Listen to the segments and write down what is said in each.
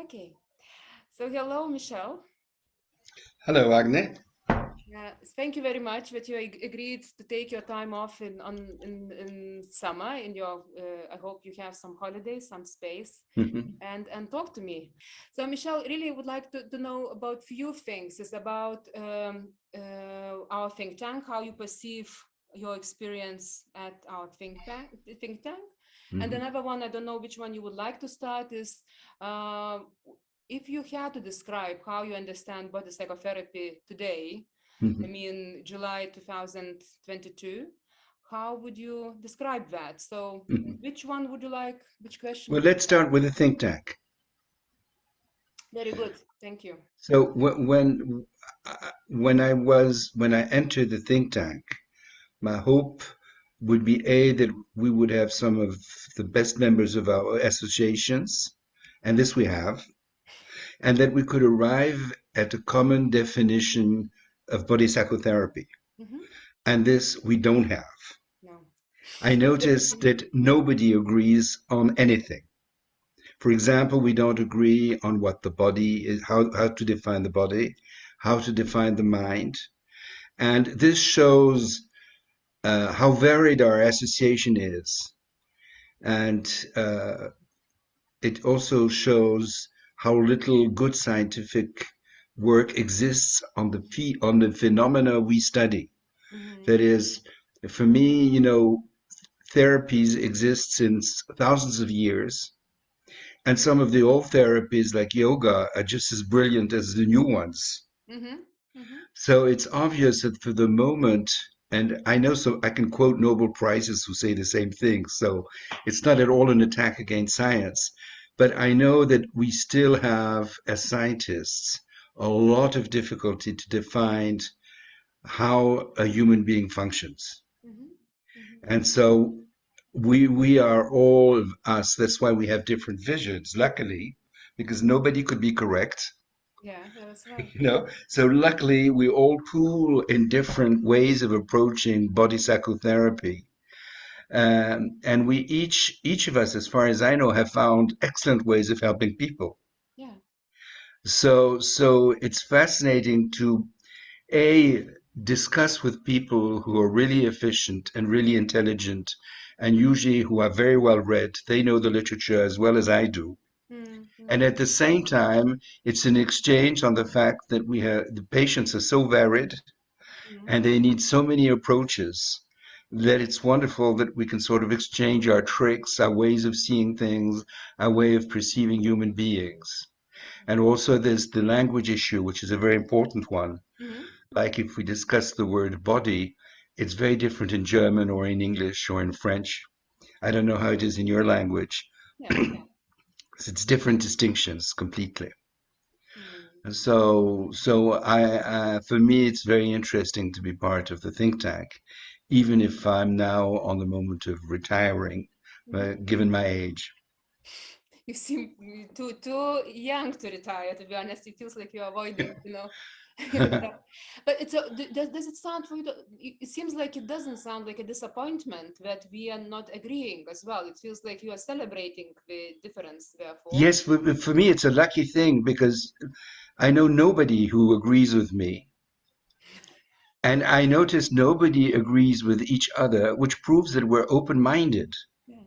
Okay. So hello, Michel. Hello, Agne. Thank you very much that you agreed to take your time off in summer. In your, I hope you have some holidays, some space, Mhm. and talk to me. So, Michel, really would like to know about few things. It's about our think tank, how you perceive your experience at our Think tank. And Mhm. another one, I don't know which one you would like to start, is uh, if you had to describe how you understand body psychotherapy today, I Mhm. mean, July 2022, how would you describe that? So, Mhm. which one would you like? Which question Well, would you let's like? start with the think tank. Very good. Thank you. So when I entered the think tank, my hope would be A, that we would have some of the best members of our associations, and this we have, and that we could arrive at a common definition of body psychotherapy. Hmm. And this we don't have. No. I noticed Mhm. that nobody agrees on anything. For example, we don't agree on what the body is, how to define the body, how to define the mind. And this shows how varied our association is. And it also shows how little good scientific work exists on on the phenomena we study. Mhm. That is, for me, therapies exist since thousands of years. And some of the old therapies, like yoga, are just as brilliant as the new ones. Mhm. Mhm. So it's obvious that for the moment, and I know so I can quote Nobel Prizes who say the same thing. So it's not at all an attack against science. But I know that we still have, as scientists, a lot of difficulty to define how a human being functions. Mhm. Mhm. And so we are all of us. That's why we have different visions, luckily, because nobody could be correct, Yeah, that's right. So luckily, we all pool in different ways of approaching body psychotherapy. And we each of us, as far as I know, have found excellent ways of helping people. Yeah. So it's fascinating to A, discuss with people who are really efficient and really intelligent, and usually who are very well read. They know the literature as well as I do. And Mm-hmm. at the same time, it's an exchange on the fact that we have the patients are so varied and they need so many approaches that it's wonderful that we can sort of exchange our tricks, our ways of seeing things, our way of perceiving human beings. And also there's the language issue, which is a very important one. Mm-hmm. Like if we discuss the word body, it's very different in German or in English or in French. I don't know how it is in your language. Yeah. It's different distinctions completely. Mm. For me, it's very interesting to be part of the think tank, even if I'm now on the moment of retiring, Mm-hmm. given my age. You seem too young to retire, to be honest. It feels like you're avoiding, that. But does it sound for you? It seems like it doesn't sound like a disappointment that we are not agreeing as well. It feels like you are celebrating the difference, therefore. Yes, for me, it's a lucky thing because I know nobody who agrees with me. And I notice nobody agrees with each other, which proves that we're open-minded. Yeah.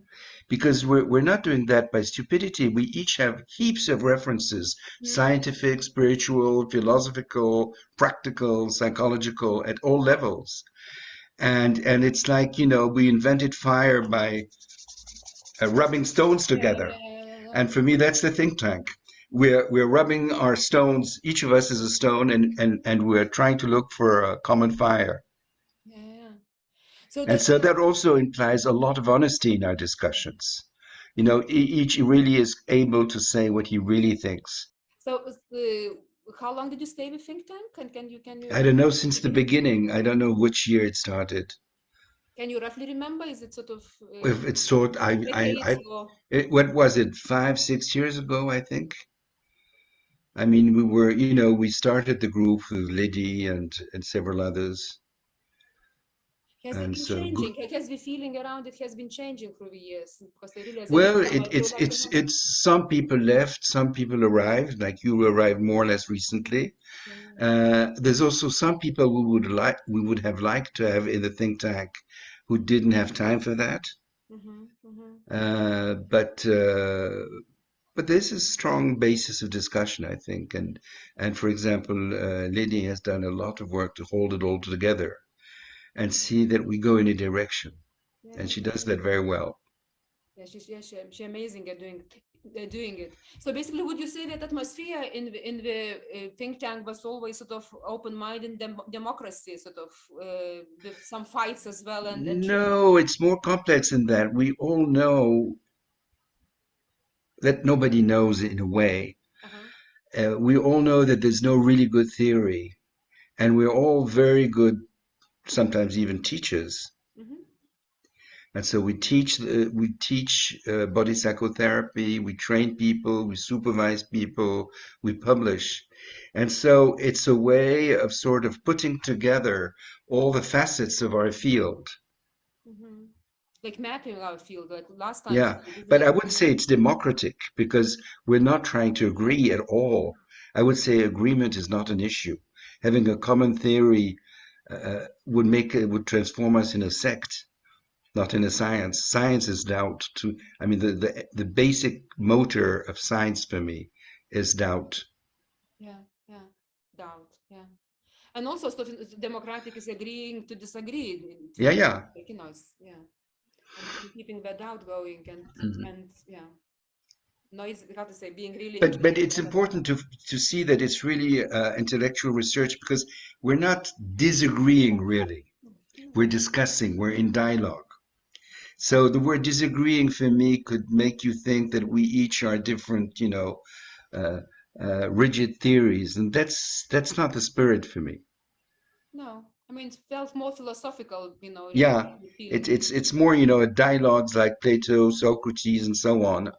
Because we're not doing that by stupidity. We each have heaps of references, Mm. scientific, spiritual, philosophical, practical, psychological, at all levels. And it's like, we invented fire by rubbing stones Yeah, yeah, together. yeah, yeah, yeah, yeah. And for me, that's the think tank. We're rubbing our stones. Each of us is a stone, and we're trying to look for a common fire. Yeah, yeah, yeah. So And that so that also implies a lot of honesty in our discussions. Each really is able to say what he really thinks. so how long did you stay with think tank? And I don't know the since the beginning? beginning. I don't know which year it started. Can you roughly remember? Is it sort of If it's sort, decades or? what was it, 5, 6 years ago, I think. I mean, we started the group with Liddy and several others. Has it And been so, changing? Has the feeling around it has been changing through the years? Because I really, as a well, newcomer, I would like to know. it's some people left, some people arrived, like you arrived more or less recently. Yeah. There's also some people we would have liked to have in the think tank who didn't have time for that. Mm-hmm, mm-hmm. Uh, but uh, but there's a strong basis of discussion, I think. And for example, Lady has done a lot of work to hold it all together and see that we go in a direction. Yeah, And she yeah, does that very well. she amazing at doing it. So basically, would you say that atmosphere in the think tank was always sort of open-minded democracy, sort of with some fights as well, and No, it's more complex than that. We all know that nobody knows in a way. uh-huh. We all know that there's no really good theory, and we're all very good, sometimes even teachers. Mm-hmm. And so we teach body psychotherapy, we train people, we supervise people, we publish. And so it's a way of sort of putting together all the facets of our field. Mm-hmm. Like mapping our field. Like last time Yeah, we did but it. I wouldn't say it's democratic because we're not trying to agree at all. I would say agreement is not an issue. Having a common theory would transform us in a sect, not in a science. Science is doubt. I mean, the basic motor of science for me is doubt. Yeah, yeah, doubt. Yeah. And also, sort of democratic is agreeing to disagree. Yeah, yeah. Like, yeah, and keeping that doubt going, Mhm. and yeah, no, it's how to say, being really But interested it's in that. important to see that it's really intellectual research because we're not disagreeing really. We're discussing. We're in dialogue. So the word disagreeing for me could make you think that we each are different, uh, rigid theories, and that's not the spirit for me. No, I mean, it felt more philosophical, really, Yeah, the it's feeling. it's it's more, a dialogues like Plato, Socrates, and so on.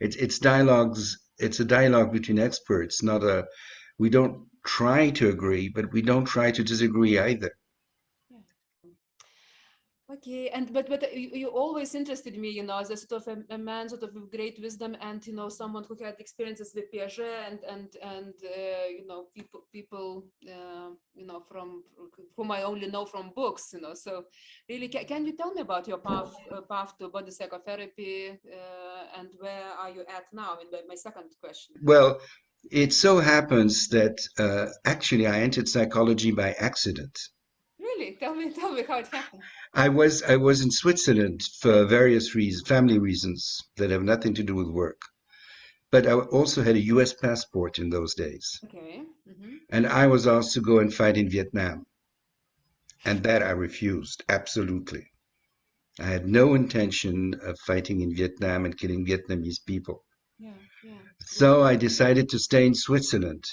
It's dialogues. It's a dialogue between experts, not a. We don't try to agree, but we don't try to disagree either. Yeah. Okay, and but you always interested me, as a sort of a man, sort of with great wisdom, and someone who had experiences with Piaget, and people from whom I only know from books, So really, can you tell me about your path to body psychotherapy, and where are you at now? And my second question. Well, it so happens that actually I entered psychology by accident. Really, tell me how it happened. I was in Switzerland for various reasons, family reasons that have nothing to do with work. But I also had a US passport in those days. Okay. Mm-hmm. And I was asked to go and fight in Vietnam. And that I refused, absolutely. I had no intention of fighting in Vietnam and killing Vietnamese people. Yeah, yeah. So I decided to stay in Switzerland.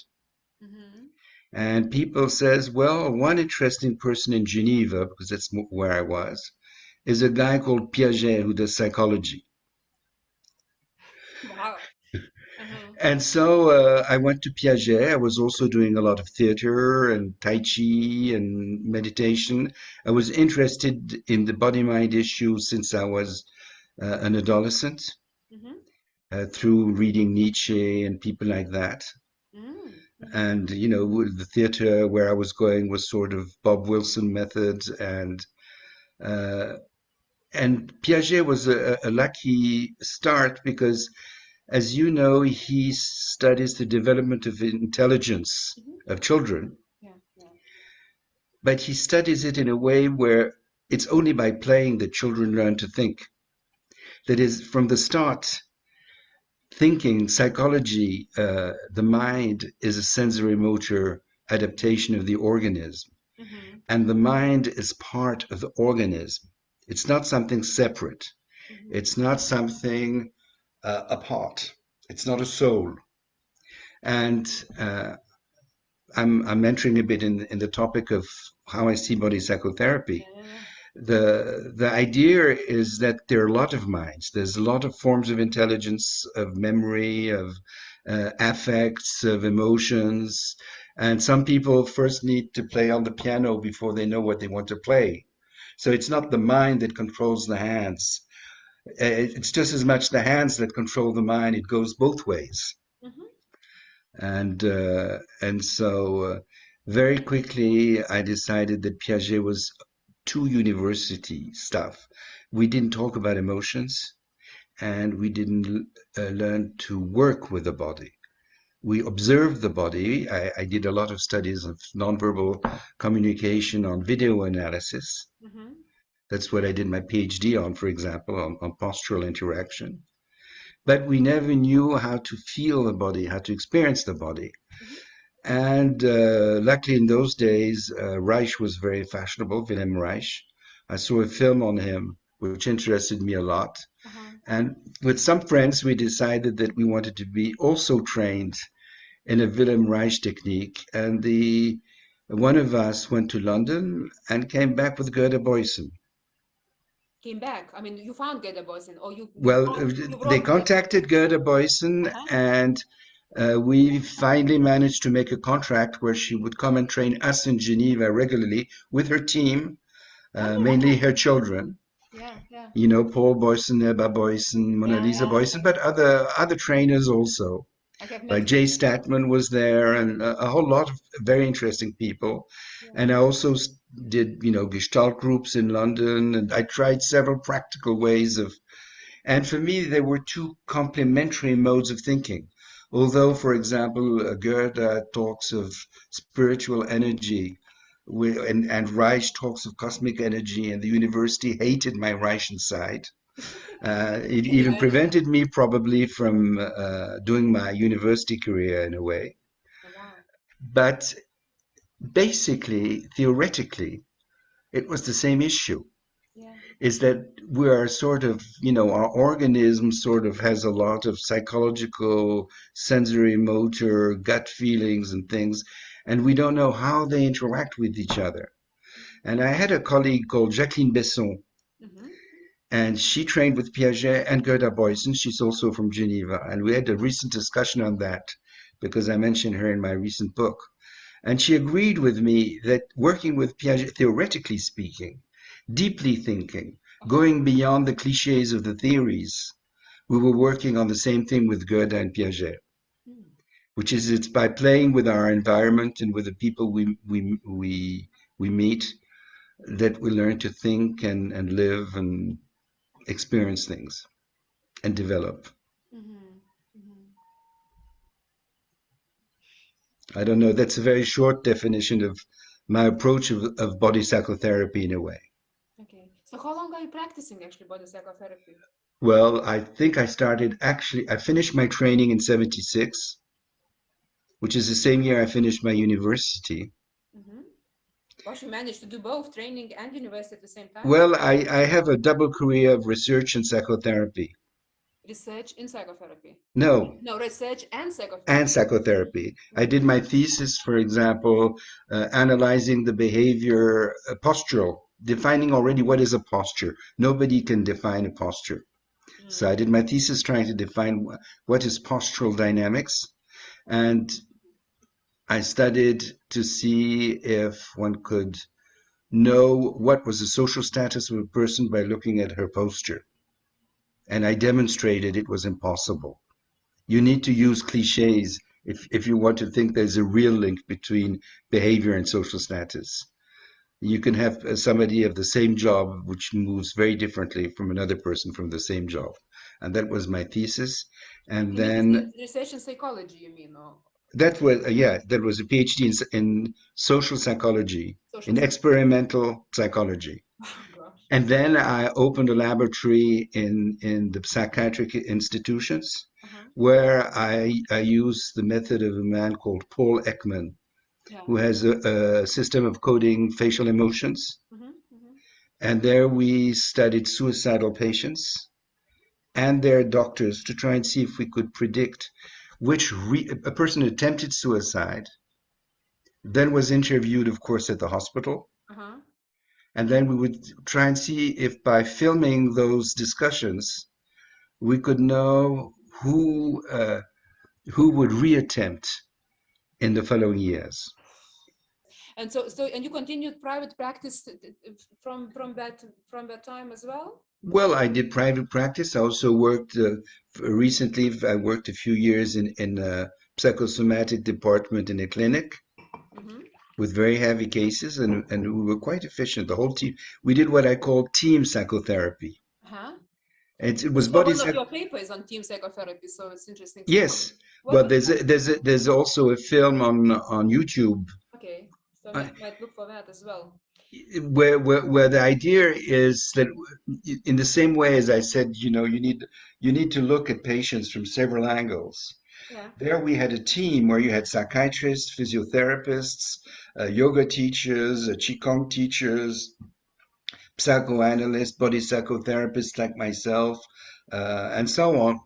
Mm-hmm. And people says, well, one interesting person in Geneva, because that's where I was, is a guy called Piaget who does psychology. Wow. Uh-huh. And so I went to Piaget. I was also doing a lot of theater and Tai Chi and meditation. I was interested in the body mind issue since I was an adolescent Mm-hmm. through reading Nietzsche and people like that. Mm, mhm, And, the theater where I was going was sort of Bob Wilson methods. Uh, and Piaget was a lucky start because as you know, he studies the development of intelligence mhm. of children, Yeah, yeah. but he studies it in a way where it's only by playing that children learn to think. That is, from the start, thinking, psychology, the mind is a sensory motor adaptation of the organism, Mhm, and the mind is part of the organism. It's not something separate. mhm. It's not something apart. It's not a soul. And I'm entering a bit in the topic of how I see body psychotherapy. Yeah, yeah, yeah. The idea is that there are a lot of minds. There's a lot of forms of intelligence, of memory, of affects, of emotions, and some people first need to play on the piano before they know what they want to play. So it's not the mind that controls the hands. It's just as much the hands that control the mind. It goes both ways. Mhm. And so very quickly I decided that Piaget was too university stuff. We didn't talk about emotions, and we didn't learn to work with the body. We observed the body. I did a lot of studies of nonverbal communication on video analysis. Mhm. That's what I did my PhD on, for example, on postural interaction. But we never knew how to feel the body, how to experience the body. Mhm. And luckily, in those days, Reich was very fashionable, Wilhelm Reich. I saw a film on him, which interested me a lot. Uh-huh. And with some friends, we decided that we wanted to be also trained in a Wilhelm Reich technique. And one of us went to London and came back with Gerda Boysen. Came back. I mean, you found Geda Boysen, or Well, you they wrote Geda contacted Boysen. Gerda Boysen, Uh-huh. and we finally managed to make a contract where she would come and train us in Geneva regularly with her team, mainly Oh, her children. yeah, yeah, You know, Paul Boysen, Ebba Boysen, Mona yeah, Lisa yeah. Boysen, but other trainers also. I have met Like her. Jay Statman was there, and a whole lot of very interesting people. Yeah. And I also did, Gestalt groups in London, and I tried several practical ways of. And for me, there were two complementary modes of thinking. Although, for example, Goethe talks of spiritual energy, and Reich talks of cosmic energy, and the university hated my Reichian side. It Can even imagine. prevented me probably from doing my university career in a way. Oh, wow. But basically, theoretically, it was the same issue. Yeah. Is that we are sort of, our organism sort of has a lot of psychological, sensory, motor, gut feelings and things, and we don't know how they interact with each other. And I had a colleague called Jacqueline Besson, Mm-hmm. and she trained with Piaget and Gerda Boysen. She's also from Geneva, and we had a recent discussion on that because I mentioned her in my recent book. And she agreed with me that working with Piaget, theoretically speaking, deeply thinking, Uh-huh. going beyond the cliches of the theories, we were working on the same thing with Goethe and Piaget, Mm. which is it's by playing with our environment and with the people we meet that we learn to think and live and experience things and develop. Mm-hmm. Mm-hmm. I don't know. That's a very short definition of my approach of body psychotherapy in a way. Okay. So how long are you practicing actually body psychotherapy? Well, I think I finished my training in 76, which is the same year I finished my university. Mm-hmm. Gosh, you managed to do both training and university at the same time? Well, I have a double career of research and psychotherapy. Research in psychotherapy. No, No, research and and psychotherapy. psychotherapy. I Mm-hmm. did my thesis, for example, analyzing the behavior, postural, defining already what is a posture. Nobody can define a posture. So I did my thesis trying to define what is postural dynamics. And I studied to see if one could know what was the social status of a person by looking at her posture. And I demonstrated it was impossible. You need to use cliches if you want to think there's a real link between behavior and social status. You can have somebody of the same job which moves very differently from another person from the same job. And that was my thesis. And And this is then research in psychology, you mean, or that was a PhD in social psychology, social in psychology? experimental psychology. Oh, gosh. And then I opened a laboratory in the psychiatric institutions Uh-huh. where I use the method of a man called Paul Ekman, Yeah. who has a system of coding facial emotions. Mm-hmm. Mm-hmm. And there we studied suicidal patients and their doctors to try and see if we could predict a person attempted suicide, then was interviewed, of course, at the hospital. Uh-huh. And then we would try and see if by filming those discussions, we could know who would reattempt in the following years. And so and you continued private practice from that time as well? Well, I did private practice. I also worked recently. I worked a few years in a psychosomatic department in a clinic Mm-hmm. with very heavy cases, and we were quite efficient. The whole team. We did what I call team psychotherapy. Uh-huh. It I was saw body one of psych. your papers on team psychotherapy, so it's interesting. So Yes. what Well, was that? there's also a film on YouTube Okay, so uh, might look for that as well. where the idea is that in the same way as I said, you need to look at patients from several angles. Yeah. There we had a team where you had psychiatrists, physiotherapists, yoga teachers, qigong teachers, psychoanalysts, body psychotherapists like myself, and so on.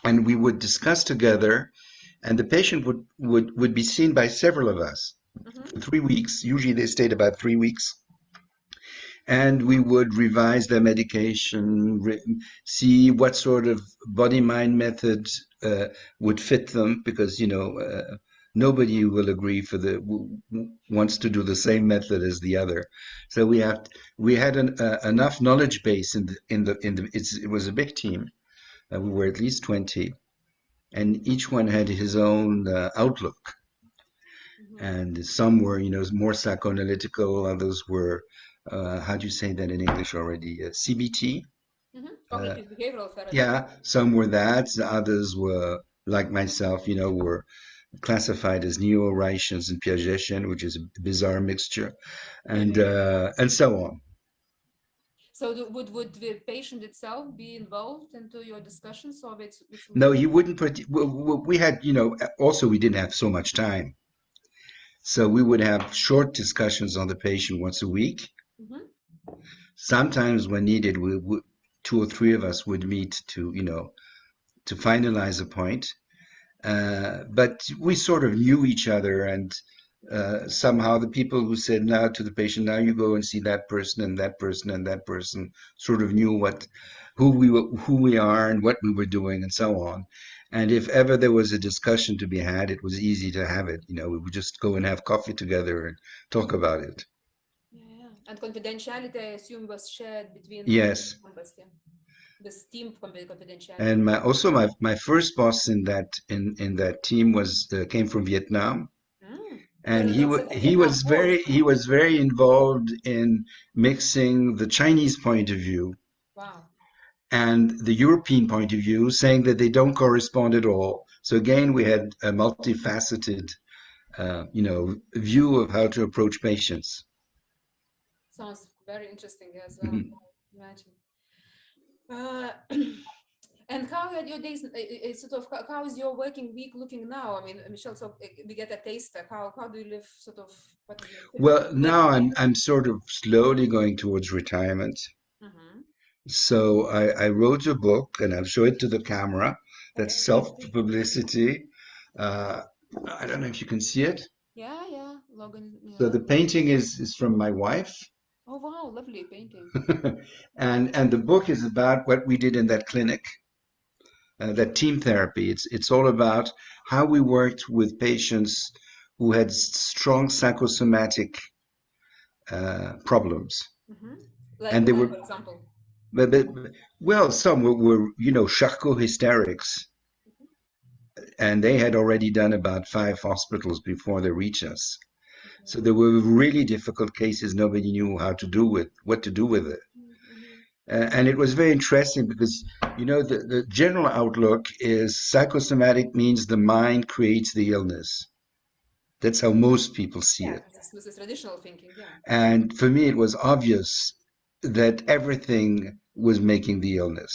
And we would discuss together, and the patient would be seen by several of us Mm-hmm. for 3 weeks. Usually they stayed about 3 weeks. And we would revise their medication, see what sort of body mind method would fit them, because nobody will agree wants to do the same method as the other. So we had enough knowledge base it was a big team. We were at least 20, and each one had his own outlook. Mm-hmm. And some were, more psychoanalytical. Others were, how do you say that in English already? CBT. Mm-hmm. Uh, Cognitive behavioral therapy. yeah, some were that. Others were, like myself, were classified as neo-Reichians and Piagetian, which is a bizarre mixture, and so on. So would the patient itself be involved into your discussions, or it's No, he wouldn't put. We had, also we didn't have so much time, so we would have short discussions on the patient once a week. mm-hmm. Sometimes when needed, two or three of us would meet to finalize a point. But we sort of knew each other, and somehow the people who said now to the patient, now you go and see that person and that person and that person, sort of knew who we are and what we were doing and so on. And if ever there was a discussion to be had, it was easy to have it. We would just go and have coffee together and talk about it. Yeah. And confidentiality, I assume, was shared between all Yes. members. Yeah. This team confidentiality. And my first boss in that team came from Vietnam, Mm. and Vietnam War. he was very involved in mixing the Chinese point of view Wow. and the European point of view, saying that they don't correspond at all. So again, we had a multifaceted, view of how to approach patients. Sounds very interesting as well. Imagine. Uh, and how are your days? Sort of how is your working week looking now? I mean, Michelle, so we get a taster. How do you live? Sort of what is your typical Well, working now day? I'm sort of slowly going towards retirement. Mm-hmm. So I wrote a book, and I'll show it to the camera. Okay. That's Please, please. self-publicity. Uh, I don't know if you can see it. Yeah, yeah. Logan. So Yeah. the painting is from my wife, Oh wow, lovely painting. and the book is about what we did in that clinic, that team therapy. It's all about how we worked with patients who had strong psychosomatic problems, Mm-hmm. Like and they what, were for example? but, well, some were Charcot hysterics, and they had already done about 5 hospitals before they reached us. So Okay. there were really difficult cases. Nobody knew what to do with it. Mm-hmm. And it was very interesting because, the general outlook is psychosomatic means the mind creates the illness. That's how most people see Yeah, it. this is traditional thinking. Yeah. And for me, it was obvious that everything was making the illness.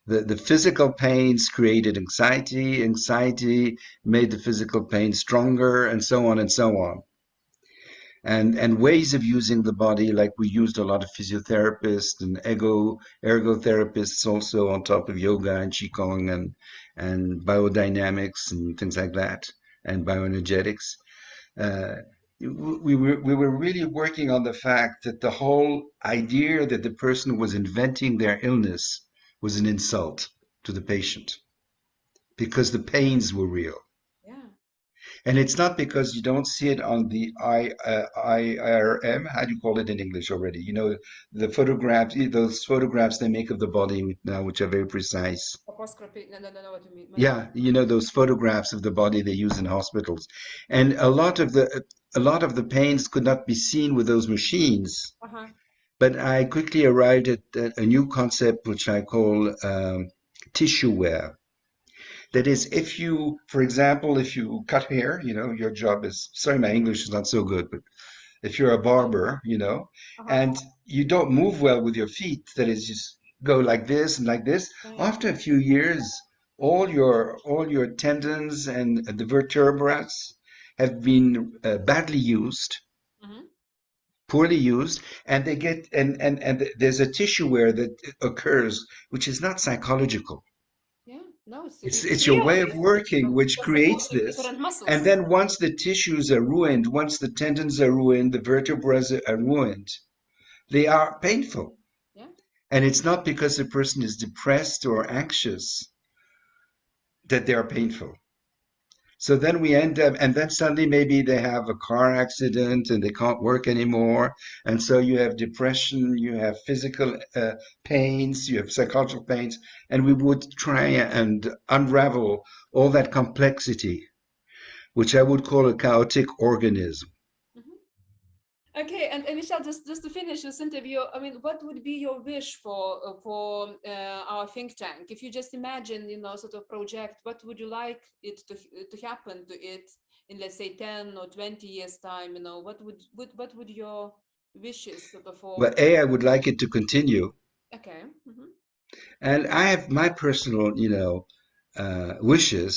The physical pains created anxiety, anxiety made the physical pain stronger, and so on and so on. And ways of using the body, like we used a lot of physiotherapists and ergotherapists also on top of yoga and qigong and biodynamics and things like that, and bioenergetics. Uh, we were really working on the fact that the whole idea that the person was inventing their illness was an insult to the patient because the pains were real. Yeah. And it's not because you don't see it on the IRM, how do you call it in English already? You know, the photographs, those photographs they make of the body now, which are very precise. Laparoscopy. No, no, no, no, what you mean. Yeah, you know, those photographs of the body they use in hospitals. And a lot of the pains could not be seen with those machines. Uh-huh. But I quickly arrived at a new concept which I call tissue wear. That is, if you, for example, if you cut hair, your job is, sorry, my English is not so good, but if you're a barber, Uh-huh. and you don't move well with your feet, that is, just go like this and like this, Yeah. after a few years, all your tendons and the vertebrae have been badly used, Mm-hmm. poorly used, and they get and there's a tissue wear that occurs, which is not psychological. Yeah. No, it's It's your real, way of basically. working which You're creates supporting this. different muscles. And then once the tissues are ruined, once the tendons are ruined, the vertebrae are ruined, they are painful. Yeah. And it's not because the person is depressed or anxious that they are painful. So then we end up, and then suddenly maybe they have a car accident and they can't work anymore. And so you have depression, you have physical pains, you have psychological pains. And we would try and unravel all that complexity, which I would call a chaotic organism. Mhm. Okay, and Michel, just to finish this interview, I mean, what would be your wish for our think tank? If you just imagine, sort of project, what would you like it to happen to it in, let's say, 10 or 20 years time? What would your wishes sort of for? But A, I would like it to continue. Okay. Hmm. And I have my personal, wishes.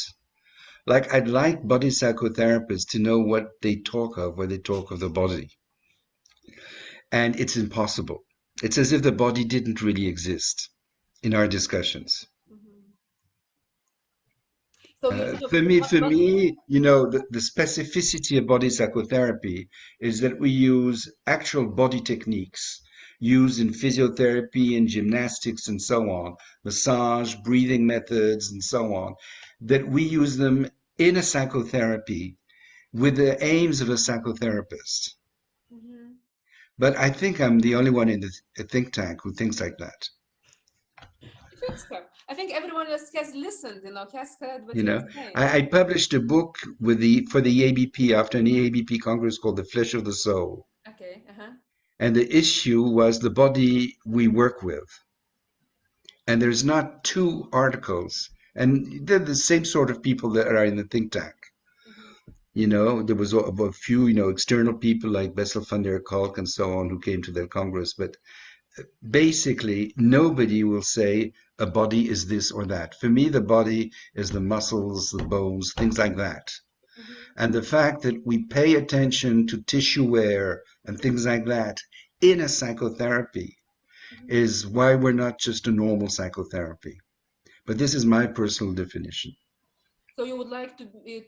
Like I'd like body psychotherapists to know what they talk of when they talk of the body. And it's impossible. It's as if the body didn't really exist in our discussions. Hmm. So you sort of For me, what? the specificity of body psychotherapy is that we use actual body techniques used in physiotherapy and gymnastics and so on, massage, breathing methods and so on, that we use them in a psychotherapy with the aims of a psychotherapist. Mhm. But I think I'm the only one in the think tank who thinks like that. I think so. I think everyone else has listened, has heard what You you're know, saying. I published a book for the ABP after an ABP Congress called The Flesh of the Soul. Okay. Uh-huh. And the issue was the body we work with. And there's not two articles. And they're the same sort of people that are in the think tank. Hmm. There was a few, external people like Bessel van der Kolk and so on who came to that Congress. But basically, nobody will say a body is this or that. For me, the body is the muscles, the bones, things like that. Hmm. And the fact that we pay attention to tissue wear and things like that in a psychotherapy Hmm. is why we're not just a normal psychotherapy. But this is my personal definition. So you would like to be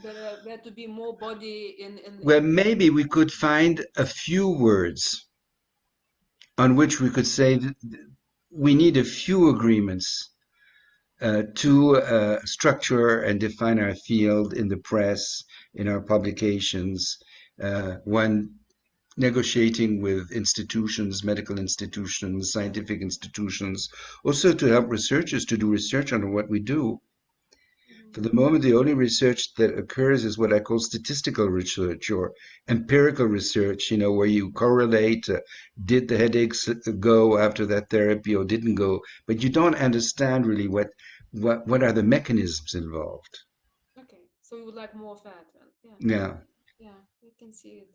there to be more body in Well, maybe we could find a few words on which we could say that we need a few agreements to structure and define our field in the press, in our publications, when negotiating with institutions, medical institutions, scientific institutions, also to help researchers to do research on what we do. For Mhm. the moment, the only research that occurs is what I call statistical research or empirical research, where you correlate, did the headaches go after that therapy or didn't go, but you don't understand really what are the mechanisms involved. Okay. So you would like more of that then. Yeah. Yeah. Yeah. You can see it.